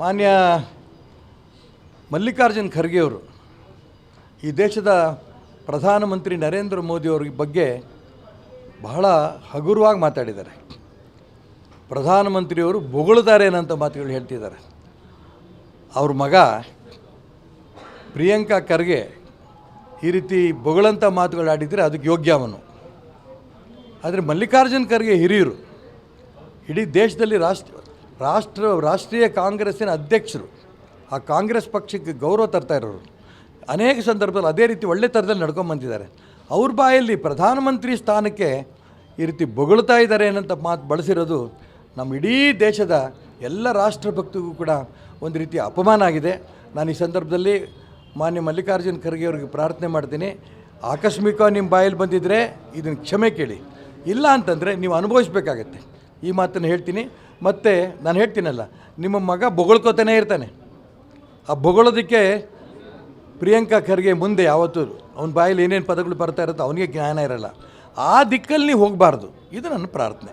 ಮಾನ್ಯ ಮಲ್ಲಿಕಾರ್ಜುನ್ ಖರ್ಗೆ ಅವರು ಈ ದೇಶದ ಪ್ರಧಾನಮಂತ್ರಿ ನರೇಂದ್ರ ಮೋದಿಯವ್ರ ಬಗ್ಗೆ ಬಹಳ ಹಗುರವಾಗಿ ಮಾತಾಡಿದ್ದಾರೆ. ಪ್ರಧಾನಮಂತ್ರಿಯವರು ಬೊಗಳ್ತಾರೆ ಅನ್ನೋಂಥ ಮಾತುಗಳು ಹೇಳ್ತಿದ್ದಾರೆ. ಅವ್ರ ಮಗ ಪ್ರಿಯಾಂಕಾ ಖರ್ಗೆ ಈ ರೀತಿ ಬೊಗಳಂಥ ಮಾತುಗಳು ಆಡಿದರೆ ಅದಕ್ಕೆ ಯೋಗ್ಯ ಅವನು. ಆದರೆ ಮಲ್ಲಿಕಾರ್ಜುನ್ ಖರ್ಗೆ ಹಿರಿಯರು, ಇಡೀ ದೇಶದಲ್ಲಿ ರಾಷ್ಟ್ರೀಯ ಕಾಂಗ್ರೆಸ್ಸಿನ ಅಧ್ಯಕ್ಷರು, ಆ ಕಾಂಗ್ರೆಸ್ ಪಕ್ಷಕ್ಕೆ ಗೌರವ ತರ್ತಾ ಇರೋರು, ಅನೇಕ ಸಂದರ್ಭದಲ್ಲಿ ಅದೇ ರೀತಿ ಒಳ್ಳೆ ಥರದಲ್ಲಿ ನಡ್ಕೊಂಬಂದಿದ್ದಾರೆ. ಅವ್ರ ಬಾಯಲ್ಲಿ ಪ್ರಧಾನಮಂತ್ರಿ ಸ್ಥಾನಕ್ಕೆ ಈ ರೀತಿ ಬೊಗಳ್ತಾ ಇದ್ದಾರೆ ಅನ್ನೋಂಥ ಮಾತು ಬಳಸಿರೋದು ನಮ್ಮ ಇಡೀ ದೇಶದ ಎಲ್ಲ ರಾಷ್ಟ್ರಭಕ್ತಿಗೂ ಕೂಡ ಒಂದು ರೀತಿ ಅಪಮಾನ ಆಗಿದೆ. ನಾನು ಈ ಸಂದರ್ಭದಲ್ಲಿ ಮಾನ್ಯ ಮಲ್ಲಿಕಾರ್ಜುನ್ ಖರ್ಗೆ ಅವ್ರಿಗೆ ಪ್ರಾರ್ಥನೆ ಮಾಡ್ತೀನಿ, ಆಕಸ್ಮಿಕವಾಗಿ ನಿಮ್ಮ ಬಾಯಲ್ಲಿ ಬಂದಿದ್ದರೆ ಇದನ್ನು ಕ್ಷಮೆ ಕೇಳಿ, ಇಲ್ಲ ಅಂತಂದರೆ ನೀವು ಅನುಭವಿಸ್ಬೇಕಾಗತ್ತೆ. ಈ ಮಾತನ್ನು ಹೇಳ್ತೀನಿ. ಮತ್ತು ನಾನು ಹೇಳ್ತೀನಲ್ಲ, ನಿಮ್ಮ ಮಗ ಬೊಗಳ್ಕೋತಾನೆ ಇರ್ತಾನೆ. ಆ ಬೊಗಳೋದಕ್ಕೆ ಪ್ರಿಯಾಂಕಾ ಖರ್ಗೆ ಮುಂದೆ ಯಾವತ್ತೂ ಅವನ ಬಾಯಲ್ಲಿ ಏನೇನು ಪದಗಳು ಬರ್ತಾ ಇರುತ್ತೋ ಅವನಿಗೆ ಜ್ಞಾನ ಇರಲ್ಲ. ಆ ದಿಕ್ಕಲ್ಲಿ ನೀವು ಹೋಗಬಾರ್ದು. ಇದು ನನ್ನ ಪ್ರಾರ್ಥನೆ.